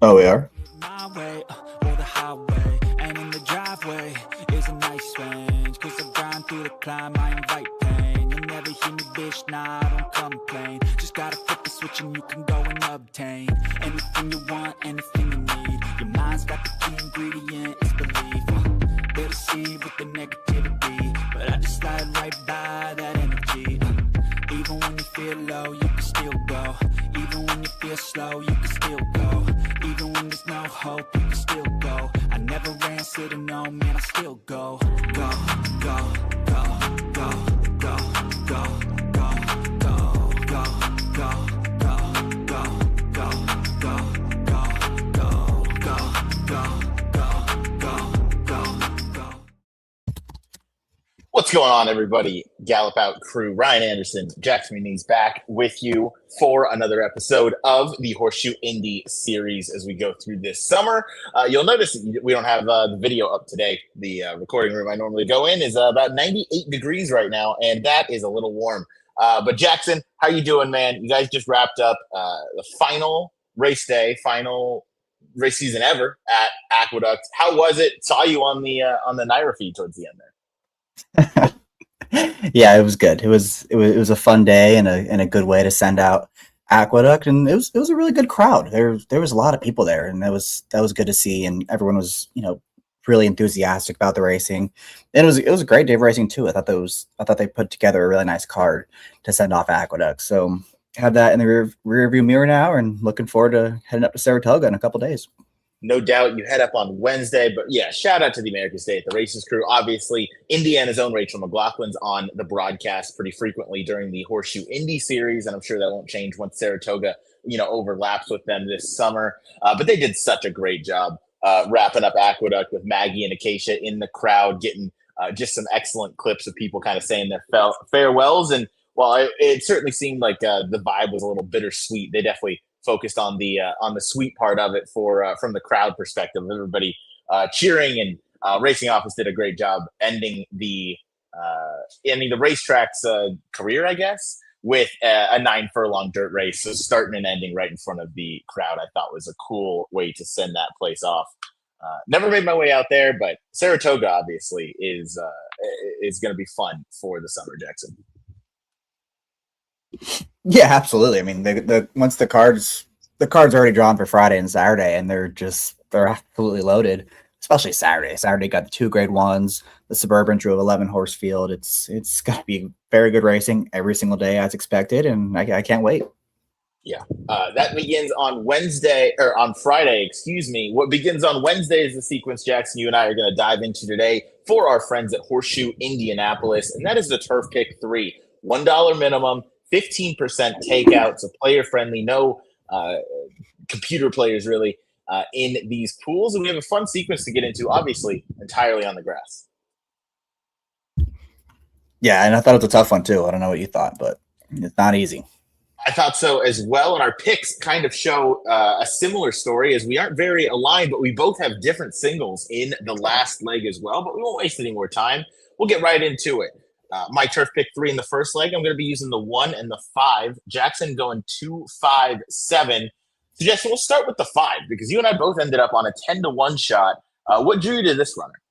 Oh, we are. My way, or the highway, and in the driveway is a nice range. Cause I grind through the climb, I invite pain. You'll never hear me, bitch, nah, I don't complain. Just gotta flip the switch and you can go and obtain anything you want, anything you need. Your mind's got the key ingredient, it's belief. They'll deceive with the negativity, but I just slide right by that energy. Even when you feel low, you can still go. Even when you feel slow, you can still go. Even when there's no hope, you can still go. I never answer to no, man, I still go. Go, go, go, go, go, go, go, go, go, go, go, go, go, go, go, go. What's going on, everybody? Gallop Out crew, Ryan Anderson, Jackson Muniz back with you for another episode of the Horseshoe Indy series as we go through this summer. You'll notice we don't have the video up today. The recording room I normally go in is about 98 degrees right now, and that is a little warm. But Jackson, how you doing, man? You guys just wrapped up the final race day, final race season ever at Aqueduct. How was it? Saw you on the Naira feed towards the end there. Yeah, it was good. It was a fun day and a good way to send out Aqueduct, and it was a really good crowd. There was a lot of people there, and that was good to see, and everyone was really enthusiastic about the racing, and it was a great day of racing too. I thought they put together a really nice card to send off Aqueduct. So have that in the rear view mirror now, and looking forward to heading up to Saratoga in a couple days. No doubt you head up on Wednesday, but yeah, shout out to the America's Day at the Races crew. Obviously, Indiana's own Rachel McLaughlin's on the broadcast pretty frequently during the Horseshoe Indy series, and I'm sure that won't change once Saratoga, overlaps with them this summer. But they did such a great job wrapping up Aqueduct with Maggie and Acacia in the crowd, getting just some excellent clips of people kind of saying their farewells. And while it certainly seemed like the vibe was a little bittersweet, they definitely focused on the sweet part of it from the crowd perspective. Everybody cheering, and Racing Office did a great job ending the racetrack's career, I guess, with a 9 furlong dirt race. So starting and ending right in front of the crowd, I thought was a cool way to send that place off. Never made my way out there, but Saratoga obviously is going to be fun for the summer, Jackson. Yeah, absolutely. I mean, once the cards already drawn for Friday and Saturday, and they're absolutely loaded. Especially Saturday. Saturday got the 2 grade 1s. The Suburban drew 11 horse field. It's going to be very good racing every single day as expected, and I can't wait. Yeah, that begins on Friday. Excuse me. What begins on Wednesday is the sequence Jackson you and I are going to dive into today for our friends at Horseshoe Indianapolis, and that is the Turf Pick 3, $1 minimum. 15% takeout, so player friendly, no computer players really in these pools. And we have a fun sequence to get into, obviously, entirely on the grass. Yeah, and I thought it was a tough one too. I don't know what you thought, but it's not easy. I thought so as well, and our picks kind of show a similar story, as we aren't very aligned, but we both have different singles in the last leg as well. But we won't waste any more time. We'll get right into it. My Turf Pick 3 in the first leg, I'm going to be using the 1 and the 5. Jackson going 2, 5, 7. So, Jackson, we'll start with the 5 because you and I both ended up on a 10-1 shot. What drew you to this runner?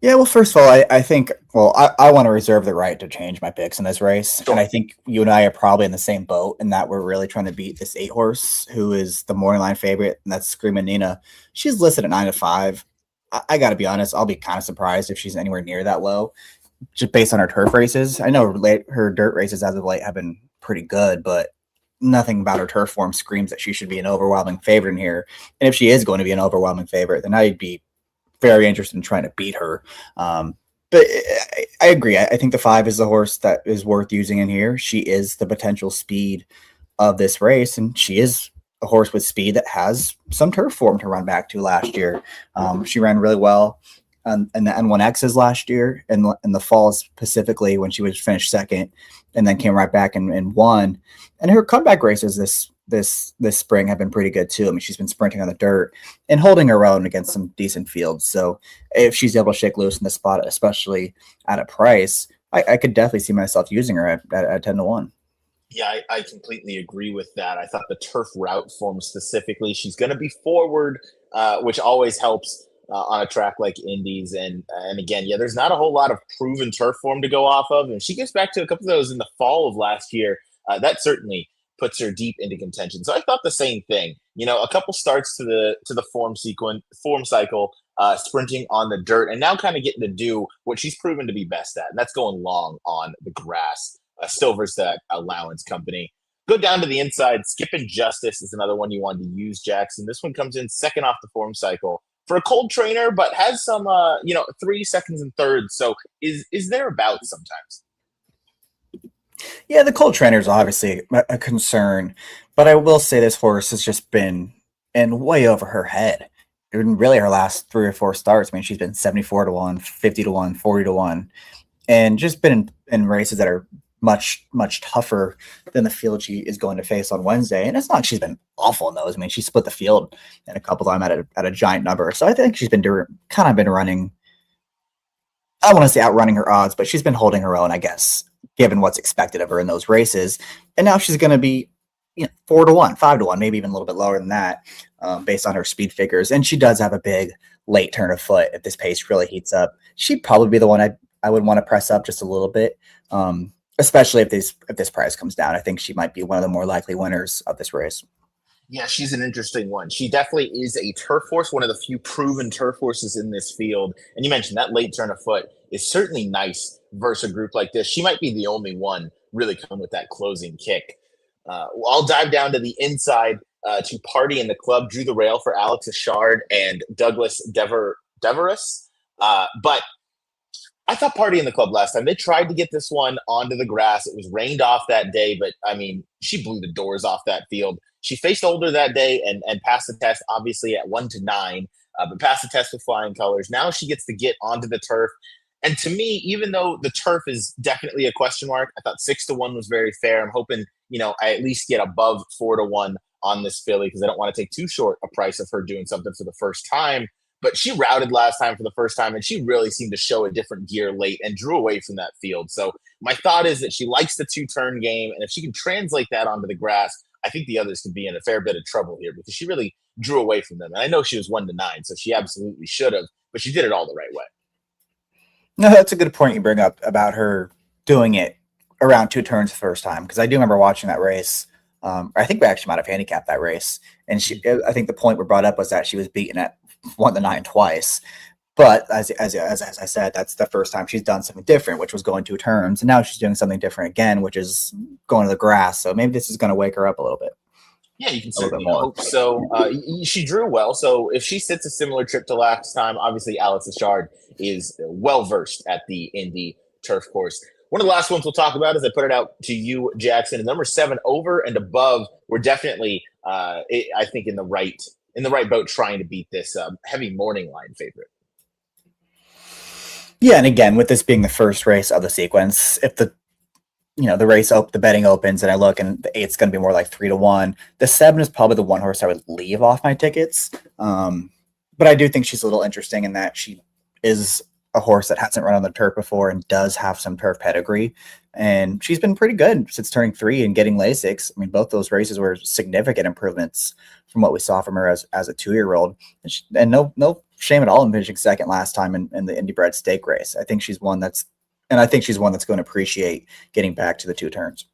Yeah, well, first of all, I think I want to reserve the right to change my picks in this race. Sure. And I think you and I are probably in the same boat in that we're really trying to beat this 8 horse who is the morning line favorite, and that's Screamin' Nina. She's listed at 9 to 5. I got to be honest, I'll be kind of surprised if she's anywhere near that low, just based on her turf races. I know her dirt races as of late have been pretty good, but nothing about her turf form screams that she should be an overwhelming favorite in here. And if she is going to be an overwhelming favorite, then I'd be very interested in trying to beat her. But I agree. I think the 5 is the horse that is worth using in here. She is the potential speed of this race, and she is a horse with speed that has some turf form to run back to last year. She ran really well in the N1Xs last year, and in the fall specifically when she was finished second, and then came right back and won. And her comeback races this spring have been pretty good too. I mean, she's been sprinting on the dirt and holding her own against some decent fields. So if she's able to shake loose in this spot, especially at a price, I could definitely see myself using her at 10-1. Yeah, I completely agree with that. I thought the turf route form specifically, she's going to be forward, which always helps on a track like Indy's. And again, yeah, there's not a whole lot of proven turf form to go off of. And she gets back to a couple of those in the fall of last year. That certainly puts her deep into contention. So I thought the same thing. You know, a couple starts to the form cycle, sprinting on the dirt, and now kind of getting to do what she's proven to be best at, and that's going long on the grass. Still versus that allowance company. Go down to the inside. Skipping Justice is another one you wanted to use, Jackson. This one comes in second off the form cycle for a cold trainer, but has some, 3 seconds and thirds. So is there about sometimes? Yeah, the cold trainer is obviously a concern, but I will say this horse has just been in way over her head. In really her last 3 or 4 starts. I mean, she's been 74 to 1, 50 to 1, 40 to 1, and just been in races that are much tougher than the field she is going to face on Wednesday. And it's not like she's been awful in those. I mean, she split the field in a couple of them at a giant number. So I think she's been running. I want to say outrunning her odds, but she's been holding her own, I guess, given what's expected of her in those races. And now she's going to be 4 to 1, 5 to 1, maybe even a little bit lower than that, based on her speed figures. And she does have a big late turn of foot. If this pace really heats up, she'd probably be the one I would want to press up just a little bit. Especially if this price comes down. I think she might be one of the more likely winners of this race. Yeah, she's an interesting one. She definitely is a turf horse, one of the few proven turf horses in this field. And you mentioned that late turn of foot is certainly nice versus a group like this. She might be the only one really come with that closing kick. I'll dive down to the inside to Party in the Club. Drew the rail for Alex Ashard and Douglas Deverus. But I thought Party in the Club last time. They tried to get this one onto the grass. It was rained off that day, but I mean, she blew the doors off that field. She faced older that day and passed the test, obviously at 1 to 9, but passed the test with flying colors. Now she gets to get onto the turf. And to me, even though the turf is definitely a question mark, I thought 6 to 1 was very fair. I'm hoping, I at least get above 4 to 1 on this filly because I don't want to take too short a price of her doing something for the first time. But she routed last time for the first time, and she really seemed to show a different gear late and drew away from that field. So my thought is that she likes the 2-turn game, and if she can translate that onto the grass, I think the others could be in a fair bit of trouble here because she really drew away from them. And I know she was 1 to 9, so she absolutely should have, but she did it all the right way. No, that's a good point you bring up about her doing it around 2 turns the first time, because I do remember watching that race. I think we actually might have handicapped that race, and I think the point we brought up was that she was beaten at 1 to 9 twice. But as I said, that's the first time she's done something different, which was going 2 turns, and now she's doing something different again, which is going to the grass. So maybe this is going to wake her up a little bit. Yeah, you can certainly hope so. She drew well, so if she sits a similar trip to last time, obviously Alex Ashard is well versed at the Indy turf course. One of the last ones we'll talk about is I put it out to you, Jackson. And number 7 over and above, we're definitely, I think, in the right boat trying to beat this heavy morning line favorite. Yeah, and again, with this being the first race of the sequence, if the the betting opens and I look and the 8's going to be more like 3 to 1, the 7 is probably the one horse I would leave off my tickets. But I do think she's a little interesting in that she is a horse that hasn't run on the turf before and does have some turf pedigree. And she's been pretty good since turning 3 and getting Lasix. I mean, both those races were significant improvements from what we saw from her as a 2-year-old. And no shame at all in finishing second last time in the Indy bred stake race. I think she's one that's going to appreciate getting back to the 2 turns.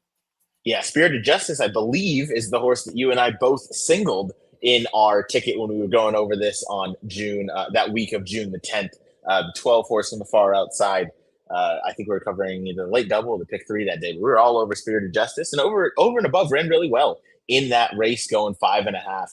Yeah, Spirited Justice, I believe, is the horse that you and I both singled in our ticket when we were going over this on that week of June the 10th. The 12 horse on the far outside. I think we were covering either the late double or the pick 3 that day. We were all over Spirited Justice, and over and above ran really well in that race, going 5.5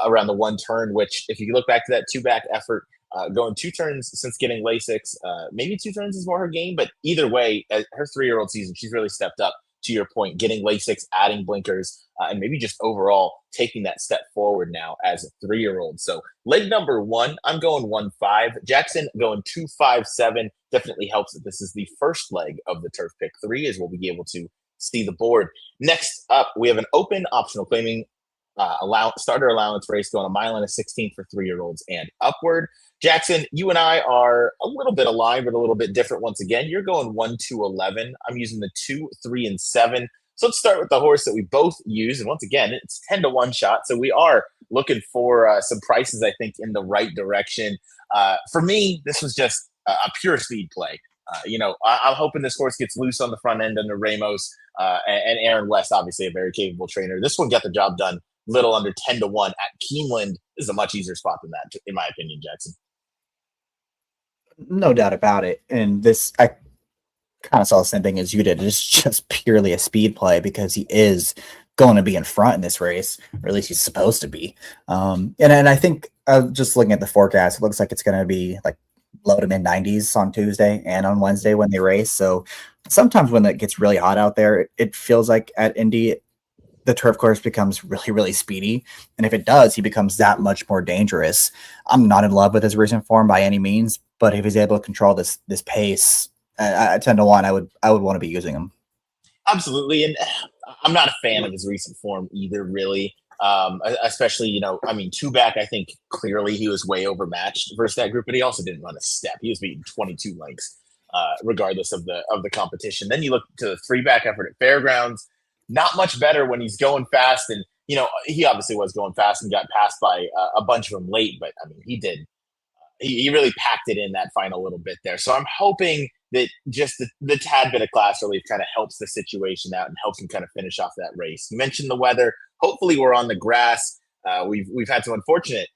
around the 1 turn. Which, if you look back to that 2-back effort, going 2 turns since getting Lasix, maybe 2 turns is more her game. But either way, her 3-year-old season, she's really stepped up. To your point, getting Lasix, adding blinkers, and maybe just overall taking that step forward now as a 3-year-old. So leg number 1, I'm going 1-5. Jackson going 2-5-7. Definitely helps that this is the first leg of the turf pick 3, as we'll be able to see the board. Next up, we have an open optional claiming starter allowance race going 1.16 for 3-year-olds and upward. Jackson, you and I are a little bit aligned, but a little bit different once again. You're going 1-11. I'm using the 2, 3, and 7. So let's start with the horse that we both use. And once again, it's 10-1 shot. So we are looking for some prices, I think, in the right direction. For me, this was just a pure speed play. I'm hoping this horse gets loose on the front end under Ramos and Aaron West, obviously a very capable trainer. This one got the job done, little under 10-1 at Keeneland. This is a much easier spot than that, in my opinion, Jackson. No doubt about it. And this, I kind of saw the same thing as you did. It's just purely a speed play because he is going to be in front in this race, or at least he's supposed to be. And I think just looking at the forecast, it looks like it's going to be like low to mid 90s on Tuesday and on Wednesday when they race. So sometimes when it gets really hot out there, it feels like at Indy, the turf course becomes really, really speedy. And if it does, he becomes that much more dangerous. I'm not in love with his recent form by any means, but if he's able to control this pace at 10-1, I would want to be using him. Absolutely. And I'm not a fan of his recent form either, really. Especially, two back, I think clearly he was way overmatched versus that group, but he also didn't run a step. He was beating 22 lengths, regardless of the competition. Then you look to the 3-back effort at Fairgrounds, not much better when he's going fast. And, he obviously was going fast and got passed by a bunch of them late, but he really packed it in that final little bit there. So I'm hoping that just the tad bit of class relief kind of helps the situation out and helps him kind of finish off that race. You mentioned the weather. Hopefully we're on the grass. We've had some unfortunate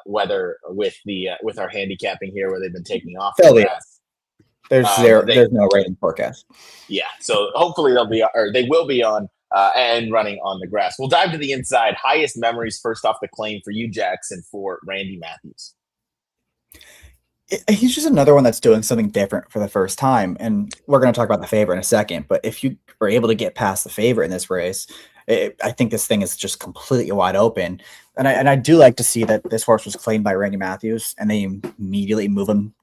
weather with our handicapping here where they've been taking off the grass. There's no rain forecast. Yeah, so hopefully they will be on and running on the grass. We'll dive to the inside. Highest memories first off the claim for you, Jackson, for Randy Matthews. He's just another one that's doing something different for the first time. And we're going to talk about the favorite in a second. But if you are able to get past the favorite in this race, I think this thing is just completely wide open. And I do like to see that this horse was claimed by Randy Matthews and they immediately move him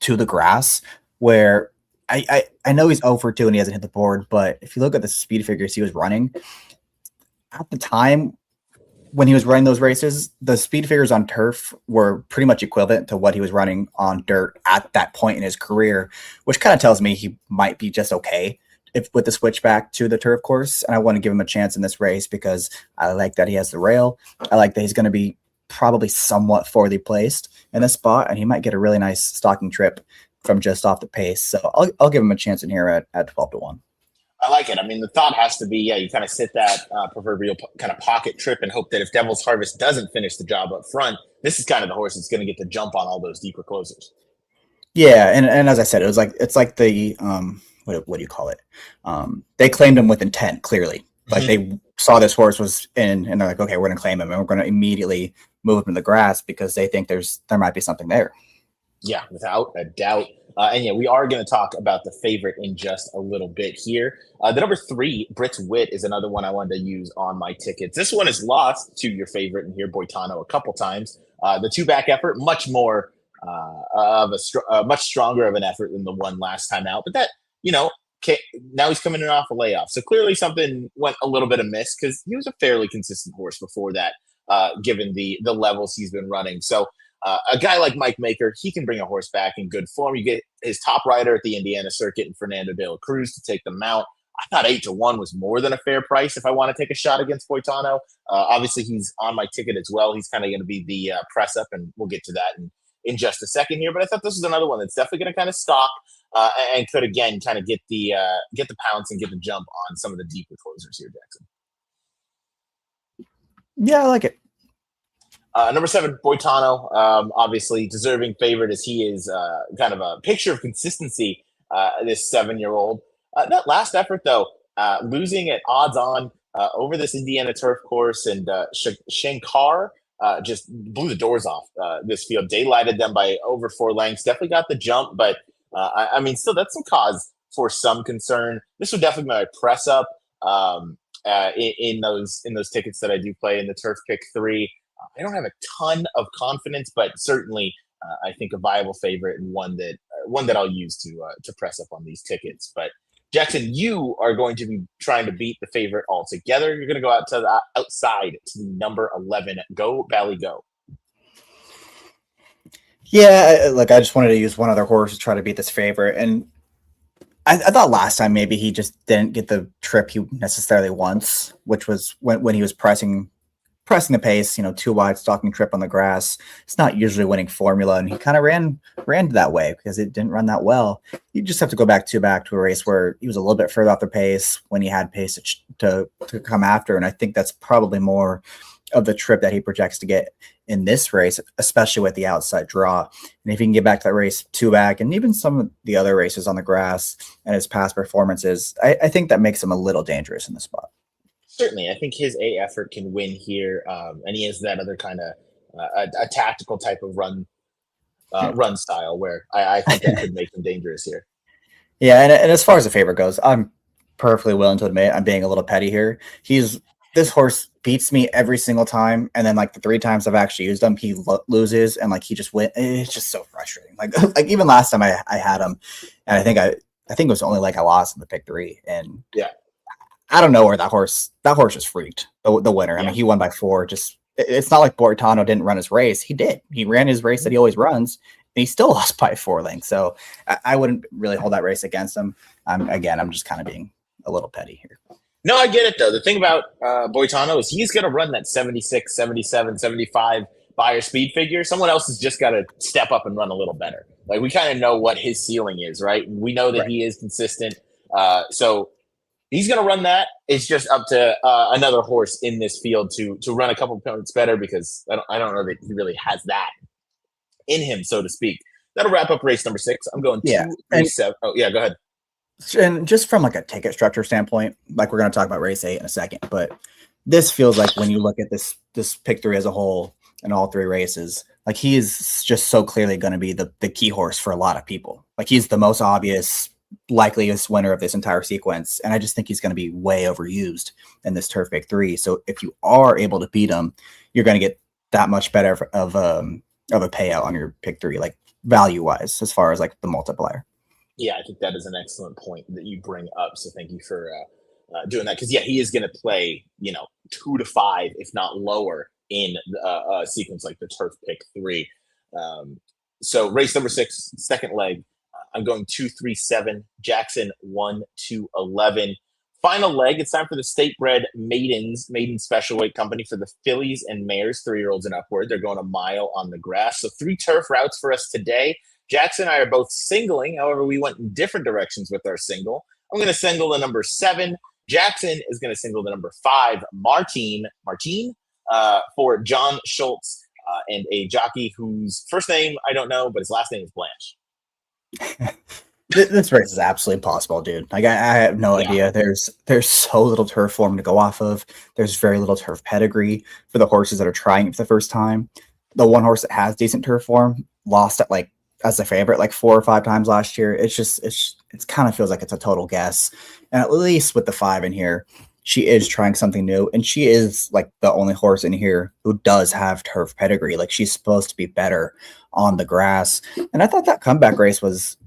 to the grass, where I know he's 0-2 and he hasn't hit the board. But if you look at the speed figures he was running at the time, when he was running those races, the speed figures on turf were pretty much equivalent to what he was running on dirt at that point in his career, which kind of tells me he might be just okay with the switch back to the turf course. And I want to give him a chance in this race because I like that he has the rail. I like that he's going to be probably somewhat forwardly placed in this spot, and he might get a really nice stalking trip from just off the pace. So I'll give him a chance in here at 12-1. I like it. I mean, the thought has to be, you kind of sit that proverbial kind of pocket trip and hope that if Devil's Harvest doesn't finish the job up front, this is kind of the horse that's going to get the jump on all those deeper closers. Yeah, and as I said, it's like the what do you call it? They claimed him with intent, clearly. Like they saw this horse was in, and they're like, okay, we're going to claim him, and we're going to immediately move him to the grass because they think there might be something there. Yeah, without a doubt. We are going to talk about the favorite in just a little bit here. The number 3, Brit's Wit, is another one I wanted to use on my tickets. This one is lost to your favorite in here, Boitano, a couple times. The 2-back effort, much more much stronger of an effort than the one last time out. But that, now he's coming in off a layoff. So clearly something went a little bit amiss because he was a fairly consistent horse before that, given the levels he's been running. So a guy like Mike Maker, he can bring a horse back in good form. You get his top rider at the Indiana circuit and Fernando de la Cruz to take the mount. I thought 8-1 was more than a fair price if I want to take a shot against Boitano. Obviously, he's on my ticket as well. He's kind of going to be the press up, and we'll get to that in just a second here. But I thought this was another one that's definitely going to kind of stalk and could, again, kind of get the pounce and get the jump on some of the deeper closers here, Jackson. Yeah, I like it. Number 7, Boitano, obviously deserving favorite as he is kind of a picture of consistency, this 7-year-old. That last effort, though, losing at odds on over this Indiana turf course, and Shankar just blew the doors off this field. Daylighted them by over 4 lengths. Definitely got the jump, but still that's some cause for some concern. This would definitely be my press up in those tickets that I do play in the Turf Pick 3. I don't have a ton of confidence, but certainly I think a viable favorite and one that I'll use to press up on these tickets. But Jackson, you are going to be trying to beat the favorite altogether. You're going to go out to the outside to the number 11. Go Bally Go. Yeah, I just wanted to use one other horse to try to beat this favorite, and I thought last time maybe he just didn't get the trip he necessarily wants, which was when he was pressing the pace, 2 wide stalking trip on the grass. It's not usually winning formula, and he kind of ran that way because it didn't run that well. You just have to go back to a race where he was a little bit further off the pace when he had pace to come after, and I think that's probably more of the trip that he projects to get in this race, especially with the outside draw. And if he can get back to that race 2 back, and even some of the other races on the grass and his past performances, I think that makes him a little dangerous in the spot. Certainly, I think his A effort can win here, and he has that other kind of a tactical type of run style where I think that could make him dangerous here. Yeah, and as far as the favorite goes, I'm perfectly willing to admit I'm being a little petty here. This horse beats me every single time, and then like the 3 times I've actually used him, he loses, and like he just wins. It's just so frustrating. Like even last time I had him, and I think it was only like I lost in the pick 3, and yeah. I don't know where that horse just freaked the winner. Yeah. I mean, he won by 4. Just it's not like Bortano didn't run his race. He did. He ran his race that he always runs, and he still lost by 4 lengths. So I wouldn't really hold that race against him. I'm just kind of being a little petty here. No, I get it though. The thing about Bortano is he's going to run that 76, 77, 75 buyer speed figure. Someone else has just got to step up and run a little better. Like we kind of know what his ceiling is, right? We know that he is consistent. So he's going to run that. It's just up to another horse in this field to run a couple points better, because I don't know that he really has that in him, so to speak. That'll wrap up race number 6. I'm going 2, 3, 7. Oh, yeah, go ahead. And just from like a ticket structure standpoint, like we're going to talk about race 8 in a second, but this feels like when you look at this pick 3 as a whole in all 3 races, like he is just so clearly going to be the key horse for a lot of people. Like he's the most obvious, likeliest winner of this entire sequence, and I just think he's going to be way overused in this turf pick 3. So if you are able to beat him, you're going to get that much better of a payout on your pick 3, like value wise, as far as like the multiplier. Yeah, I think that is an excellent point that you bring up. So thank you for doing that, because he is going to play 2 to 5, if not lower, in a sequence like the turf pick 3. So race number 6, second leg. I'm going 2, 3, 7. Jackson 1 to 11. Final leg. It's time for the state-bred maiden special weight company for the fillies and mares, 3-year-olds and upward. They're going a mile on the grass. So 3 turf routes for us today. Jackson and I are both singling. However, we went in different directions with our single. I'm going to single the number 7. Jackson is going to single the number 5. Martine for John Schultz, and a jockey whose first name I don't know, but his last name is Blanche. This race is absolutely impossible, dude. Like I have no idea. There's so little turf form to go off of. There's very little turf pedigree for the horses that are trying it for the first time. The one horse that has decent turf form lost at like as a favorite like 4 or 5 times last year. It's kind of feels like it's a total guess. And at least with the 5 in here, she is trying something new, and she is like the only horse in here who does have turf pedigree. Like she's supposed to be better on the grass. And I thought that comeback race was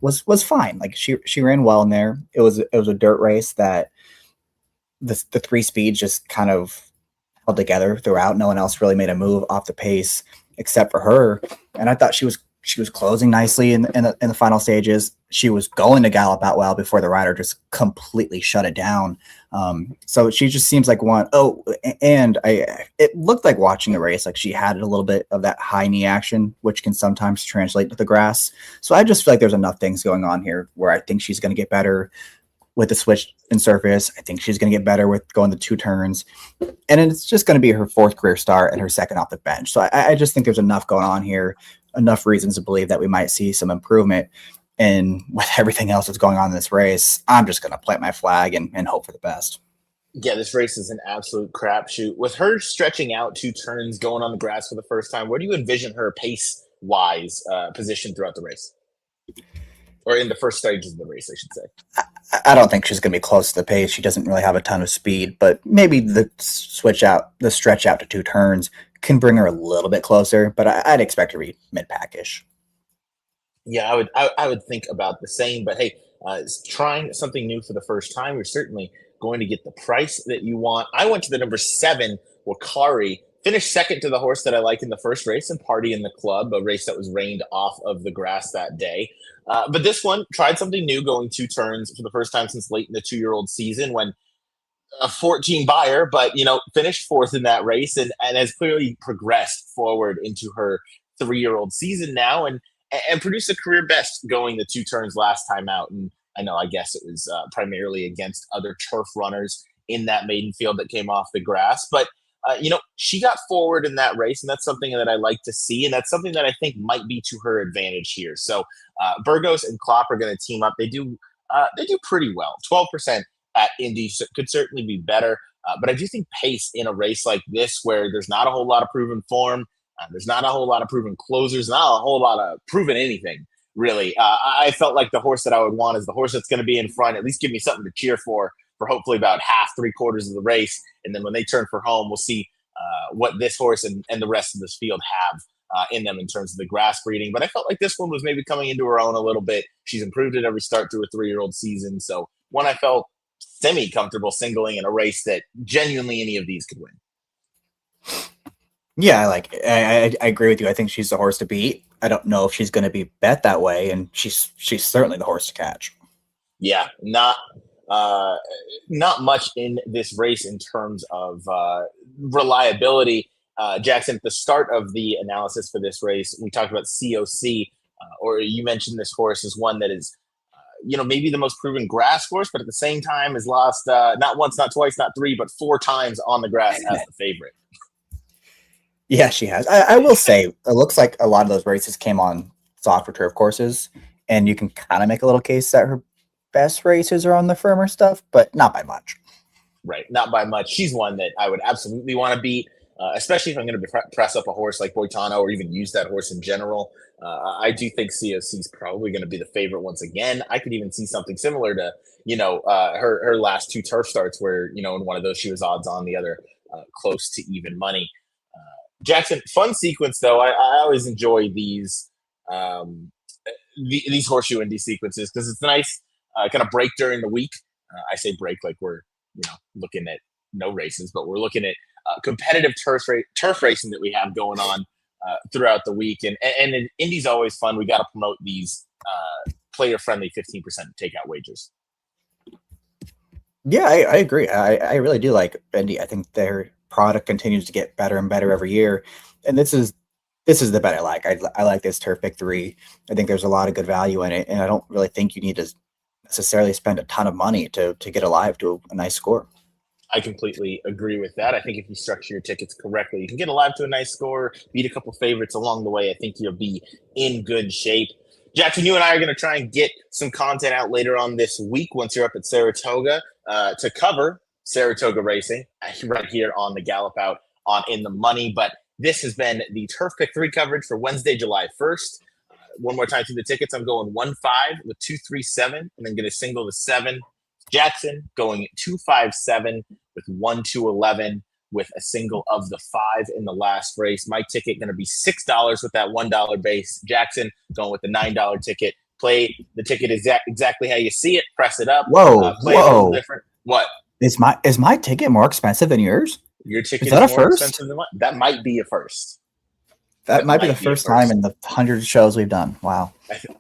fine. Like she ran well in there. It was a dirt race that the 3 speeds just kind of held together throughout. No one else really made a move off the pace except for her. And I thought she was closing nicely in the final stages. She was going to gallop out well before the rider just completely shut it down. So she just seems like one. Oh, and it looked like watching the race, like she had a little bit of that high knee action, which can sometimes translate to the grass. So I just feel like there's enough things going on here where I think she's going to get better with the switch in surface. I think she's going to get better with going the 2 turns, and it's just going to be her 4th career start and her 2nd off the bench. So I just think there's enough going on here, enough reasons to believe that we might see some improvement. And with everything else that's going on in this race, I'm just going to plant my flag and hope for the best. Yeah, this race is an absolute crapshoot. With her stretching out 2 turns, going on the grass for the first time, where do you envision her pace-wise position throughout the race? Or in the first stages of the race, I should say. I don't think she's going to be close to the pace. She doesn't really have a ton of speed, but maybe the stretch out to 2 turns can bring her a little bit closer, but I'd expect her to be mid-pack-ish. Yeah, I would think about the same, but hey, trying something new for the first time, you're certainly going to get the price that you want. I went to the number 7, Wakari, Finished second to the horse that I like in the first race, and Party in the Club, a race that was rained off of the grass that day. But this one tried something new, going 2 turns for the first time since late in the 2-year-old season, when a 14 buyer, but finished fourth in that race, and has clearly progressed forward into her 3-year-old season now, and produced a career best going the 2 turns last time out. And I guess it was primarily against other turf runners in that maiden field that came off the grass, but she got forward in that race, and that's something that I like to see, and that's something that I think might be to her advantage here. So Burgos and Klopp are going to team up. They do pretty well. 12% at Indy could certainly be better, but I do think pace in a race like this, where there's not a whole lot of proven form, there's not a whole lot of proven closers, not a whole lot of proven anything, really. I felt like the horse that I would want is the horse that's going to be in front, at least give me something to cheer for hopefully about half, 3/4 of the race. And then when they turn for home, we'll see what this horse and the rest of this field have in them in terms of the grass breeding. But I felt like this one was maybe coming into her own a little bit. She's improved at every start through a 3-year-old season. So one I felt semi-comfortable singling in a race that genuinely any of these could win. Yeah, I agree with you. I think she's the horse to beat. I don't know if she's going to be bet that way, and she's certainly the horse to catch. Yeah, not much in this race in terms of reliability. Jackson, at the start of the analysis for this race, we talked about COC, or you mentioned this horse as one that is, maybe the most proven grass horse, but at the same time has lost not once, not twice, not 3, but 4 times on the grass as the favorite. Yeah, she has. I will say, it looks like a lot of those races came on softer turf courses, and you can kind of make a little case that her best races are on the firmer stuff, but not by much. Right, not by much. She's one that I would absolutely want to beat, especially if I'm going to press up a horse like Boitano, or even use that horse in general. I do think COC is probably going to be the favorite once again. I could even see something similar to, her last 2 turf starts, where, in one of those she was odds on, the other close to even money. Jackson, fun sequence though. I always enjoy these Horseshoe Indy sequences, because it's nice. Kind of break during the week. I say break like we're looking at no races, but we're looking at competitive turf racing that we have going on throughout the week. And Indy's always fun. We got to promote these player friendly 15% takeout wagers. Yeah, I agree. I really do like Indy. I think their product continues to get better and better every year, and this is the bet I like. I like this Turf Pick 3. I think there's a lot of good value in it, and I don't really think you need to necessarily spend a ton of money to get alive to a nice score. I completely agree with that. I think if you structure your tickets correctly, you can get alive to a nice score, beat a couple favorites along the way. I think you'll be in good shape. Jackson, you and I are going to try and get some content out later on this week once you're up at Saratoga to cover Saratoga racing right here on the Gallop Out on In the Money. But this has been the Turf Pick 3 coverage for Wednesday, July 1st. One more time through the tickets, I'm going 1-5 with 2-3-7, and then get a single to 7. Jackson going 2-5-7 with 1-11 with a single of the 5 in the last race. My ticket going to be $6 with that $1 base. Jackson going with the $9 ticket. Play the ticket exactly how you see it. Press it up. Whoa, play a little different. What? Is my ticket more expensive than yours? Your ticket is that is a more first? expensive than mine. That might be a first. That might be the first time in the 100 shows we've done. Wow.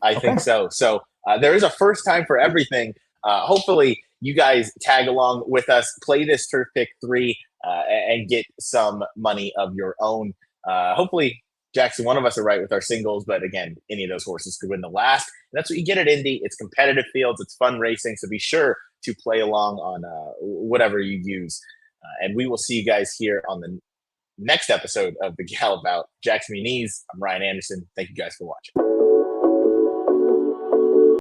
I think so. So there is a first time for everything. Hopefully you guys tag along with us, play this Turf Pick 3, and get some money of your own. Hopefully, Jackson, one of us are right with our singles, but again, any of those horses could win the last. And that's what you get at Indy. It's competitive fields. It's fun racing. So be sure to play along on whatever you use. And we will see you guys here on the next episode of the Gallop Out. Jackson Muniz, I'm Ryan Anderson. Thank you guys for watching.